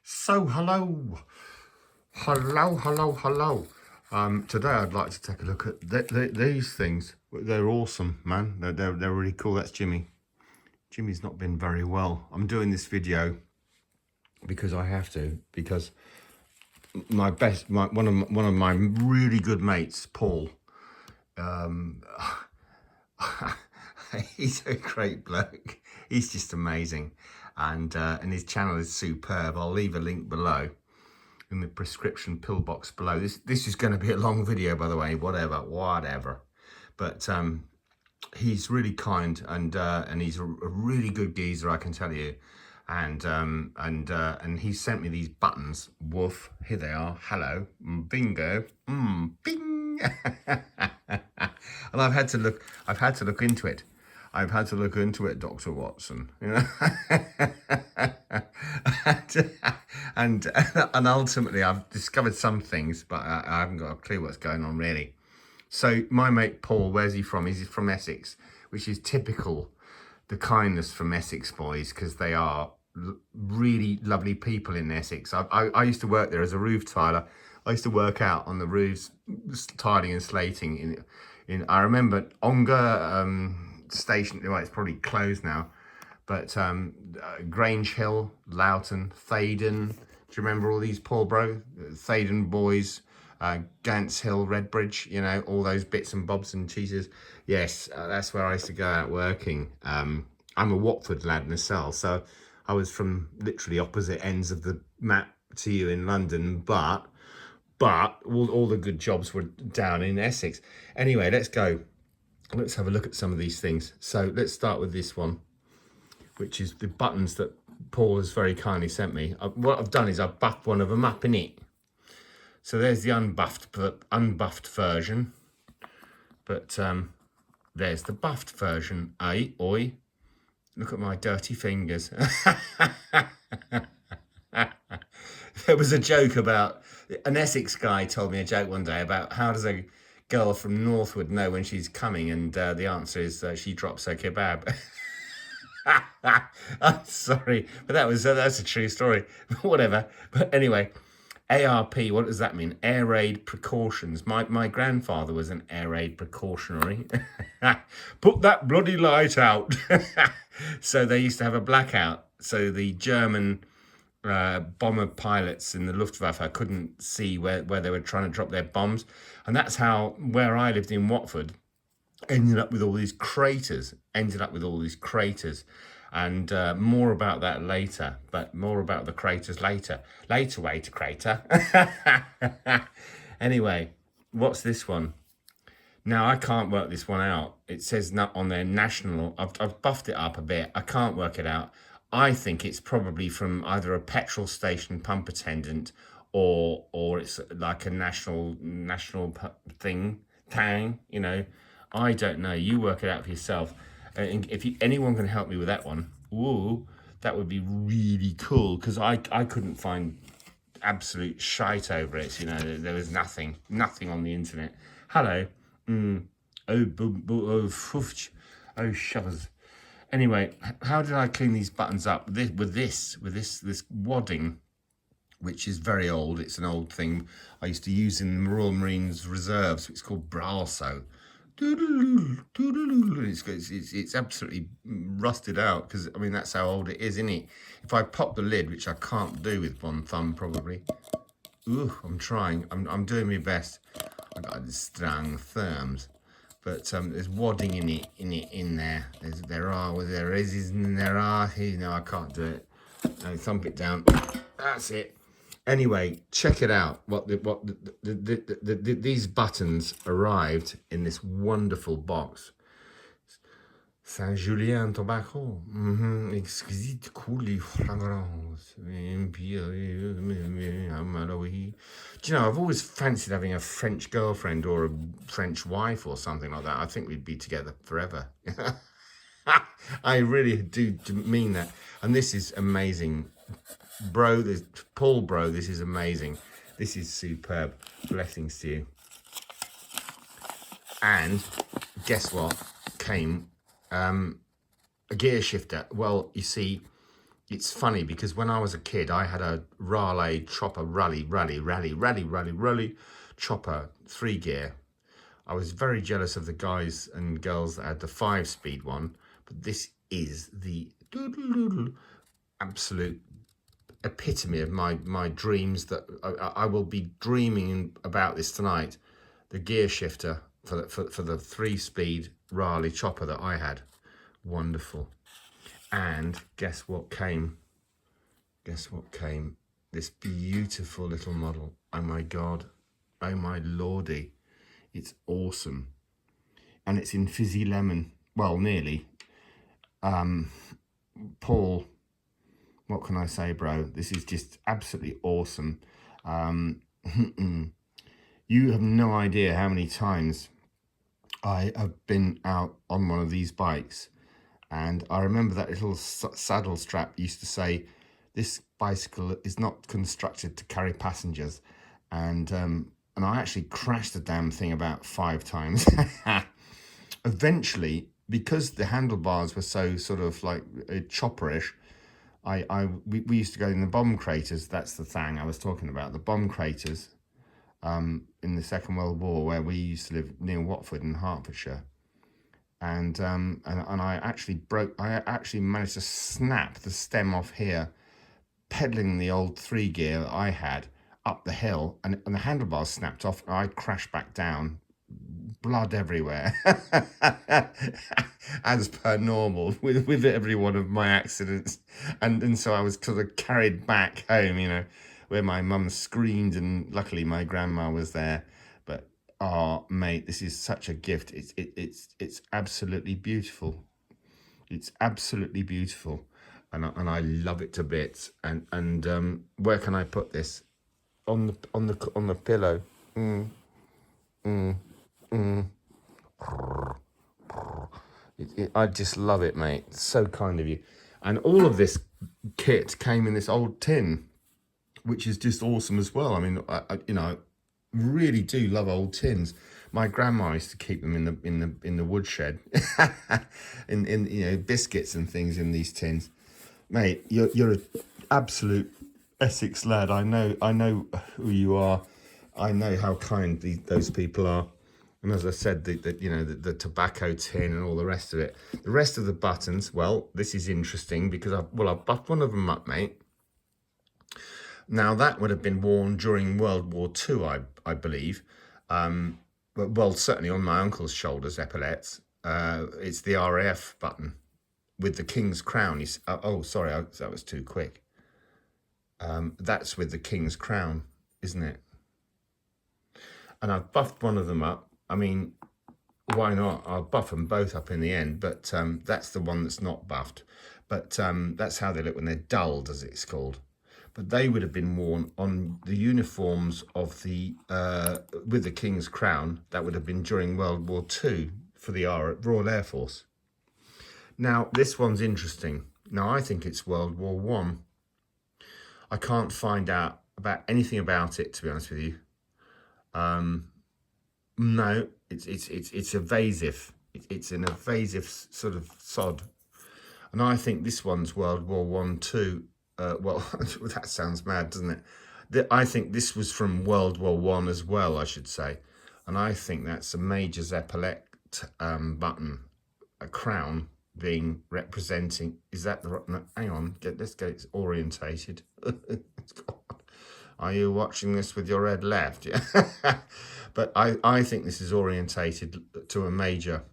So hello. Today I'd like to take a look at these things. They're awesome, man. They're really cool. That's Jimmy. Jimmy's not been very well. I'm doing this video because I have to, because one of my really good mates, Paul. He's a great bloke. He's just amazing, and his channel is superb. I'll leave a link below in the prescription pill box below. This is going to be a long video, by the way. Whatever. But he's really kind, and he's a really good geezer, I can tell you. And he sent me these buttons. Woof, here they are. Hello, bingo, bing. And I've had to look into it. Dr. Watson. You know, and ultimately I've discovered some things, but I haven't got a clue what's going on really. So my mate Paul, where's he from? He's from Essex, which is typical, the kindness from Essex boys, because they are really lovely people in Essex. I used to work there as a roof tiler. I used to work out on the roofs, tiling and slating. I remember Ongar station. Well, it's probably closed now, but Grange Hill, Loughton, Thaden. Do you remember all these, Paul, bro? Thaden boys, Gants Hill, Redbridge. You know, all those bits and bobs and cheeses. Yes, that's where I used to go out working. I'm a Watford lad myself, so I was from literally opposite ends of the map to you in London, but all the good jobs were down in Essex. Anyway, let's go. Let's have a look at some of these things. So let's start with this one, which is the buttons that Paul has very kindly sent me. What I've done is I've buffed one of them up in it. So there's the unbuffed version, but there's the buffed version. Oi, look at my dirty fingers. There was a joke about, an Essex guy told me a joke one day about how does a girl from Northwood know when she's coming, and the answer is she drops her kebab. I'm sorry, but that's a true story. Whatever. But anyway, ARP, what does that mean? Air raid precautions. My grandfather was an air raid precautionary. Put that bloody light out. So they used to have a blackout. So the German bomber pilots in the Luftwaffe couldn't see where they were trying to drop their bombs. And that's how, where I lived in Watford, ended up with all these craters. And more about that later, but more about the craters later. Later way to crater. Anyway, what's this one? Now, I can't work this one out. It says not on their national. I've buffed it up a bit. I can't work it out. I think it's probably from either a petrol station pump attendant, or it's like a national thing, you know. I don't know. You work it out for yourself. And if anyone can help me with that one, ooh, that would be really cool, because I couldn't find absolute shite over it. You know, there was nothing on the internet. Hello. Oh, shovers. Anyway, how did I clean these buttons up? With this wadding, which is very old. It's an old thing I used to use in the Royal Marines Reserves. It's called Bralso. It's absolutely rusted out, because I mean that's how old it is, isn't it? If I pop the lid, which I can't do with one thumb probably. Ooh, I'm trying. I'm doing my best. I got strong thumbs. But there's wadding in there. There is, no, I can't do it. No, thump it down. That's it. Anyway, check it out. These buttons arrived in this wonderful box. Saint-Julien tobacco. Exquisite, cool fragrance. Do you know, I've always fancied having a French girlfriend or a French wife or something like that. I think we'd be together forever. I really do mean that. And this is amazing. Bro, Paul, bro, this is amazing. This is superb. Blessings to you. And guess what came? A gear shifter. Well, you see, it's funny because when I was a kid, I had a Raleigh chopper rally chopper 3-gear. I was very jealous of the guys and girls that had the 5-speed one, but this is the absolute epitome of my dreams. That I will be dreaming about this tonight. The gear shifter for the 3-speed Raleigh chopper that I had. Wonderful. And guess what came? Guess what came? This beautiful little model. Oh my God. Oh my lordy. It's awesome. And it's in fizzy lemon. Well, nearly. Paul, what can I say, bro? This is just absolutely awesome. You have no idea how many times I have been out on one of these bikes. And I remember that little saddle strap used to say, this bicycle is not constructed to carry passengers. And I actually crashed the damn thing about 5 times. Eventually, because the handlebars were so sort of like chopperish, we used to go in the bomb craters. That's the thing I was talking about, the bomb craters in the Second World War, where we used to live near Watford in Hertfordshire. And I actually managed to snap the stem off here, pedaling the old 3-gear that I had up the hill, and the handlebars snapped off, and I crashed back down, blood everywhere, as per normal with every one of my accidents. And so I was sort of carried back home, you know, where my mum screamed, and luckily my grandma was there. But oh mate, this is such a gift. It's absolutely beautiful. It's absolutely beautiful, and I love it to bits. And where can I put this? On the pillow. I just love it, mate. It's so kind of you. And all of this kit came in this old tin, which is just awesome as well. I mean, I really do love old tins. My grandma used to keep them in the woodshed, in biscuits and things in these tins. Mate, you're an absolute Essex lad. I know who you are. I know how kind those people are. And as I said, the tobacco tin and all the rest of it. The rest of the buttons, well, this is interesting because I've buffed one of them up, mate. Now that would have been worn during World War II, I believe. Well, certainly on my uncle's shoulders, epaulettes. It's the RAF button with the King's Crown. Oh, sorry, that was too quick. That's with the King's Crown, isn't it? And I've buffed one of them up. I mean, why not? I'll buff them both up in the end, but that's the one that's not buffed. But that's how they look when they're dulled, as it's called. But they would have been worn on the uniforms of with the King's Crown. That would have been during World War II for the Royal Air Force. Now, this one's interesting. Now, I think it's World War One. I can't find out about anything about it, to be honest with you. No, it's evasive. It's an evasive sort of sod, and I think this one's World War One too. Well, that sounds mad, doesn't it? I think this was from World War One as well, I should say, and I think that's a Major Zeppelin button, a crown being representing. Is that the? No, hang on, let's get it orientated. Are you watching this with your head left? Yeah. But I think this is orientated to a major.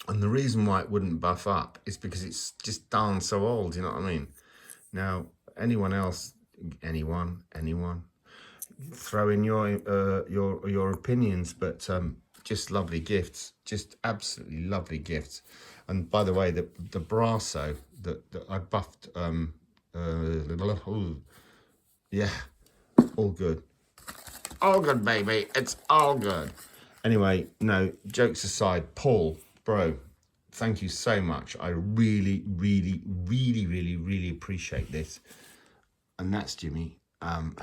And the reason why it wouldn't buff up is because it's just darn so old, you know what I mean? Now, anyone else, anyone, throw in your opinions, but just lovely gifts, just absolutely lovely gifts. And by the way, the Brasso that I buffed, yeah, all good. All good, baby. It's all good. Anyway, no, jokes aside, Paul, bro, thank you so much. I really, really, really, really, really appreciate this. And that's Jimmy,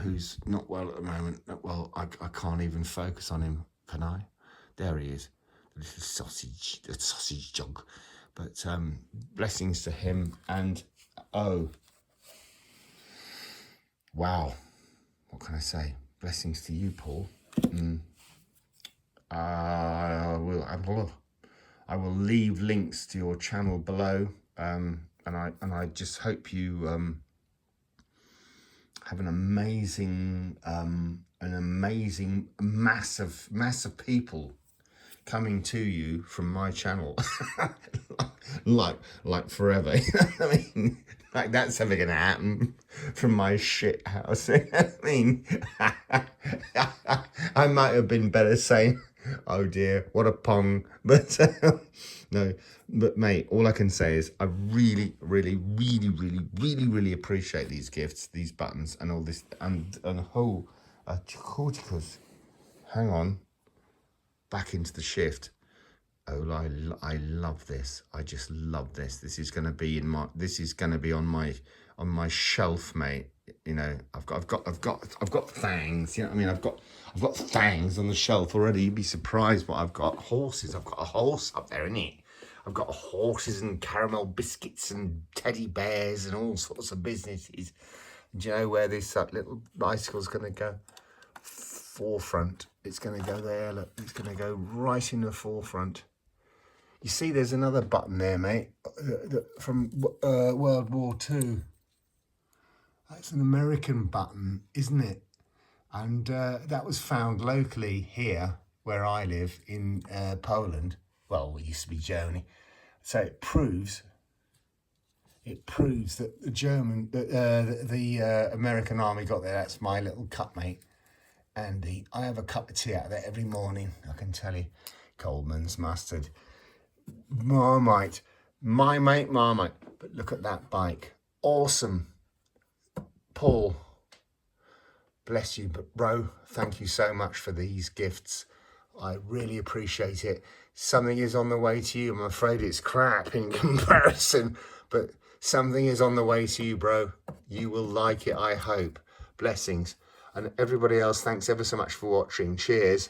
who's not well at the moment. Well, I can't even focus on him, can I? There he is, the sausage jog. But blessings to him. And, oh, wow, what can I say? Blessings to you, Paul. I will leave links to your channel below, and I just hope you have an amazing mass of people coming to you from my channel, like forever. I mean, like that's never gonna happen from my shit house. I mean, I might have been better saying, "Oh dear, what a pong," but no. But mate, all I can say is I really appreciate these gifts, these buttons, and all this, and whole corticals. Hang on. Back into the shift. Oh, I love this. I just love this. This is going to be on my shelf, mate. You know, I've got fangs. You know what I mean? I've got fangs on the shelf already. You'd be surprised what I've got. Horses. I've got a horse up there, innit? I've got horses and caramel biscuits and teddy bears and all sorts of businesses. Do you know where this little bicycle's going to go? Forefront. It's going to go there. Look, it's going to go right in the forefront. You see, there's another button there, mate, from World War II. That's an American button, isn't it? And that was found locally here, where I live in Poland. Well, it used to be Germany. So it proves that the American army got there. That's my little cup, mate. Andy, I have a cup of tea out of there every morning, I can tell you. Coleman's mustard. Marmite. My mate Marmite. But look at that bike. Awesome. Paul, bless you. But bro, thank you so much for these gifts. I really appreciate it. Something is on the way to you. I'm afraid it's crap in comparison, but something is on the way to you, bro. You will like it, I hope. Blessings. And everybody else, thanks ever so much for watching. Cheers.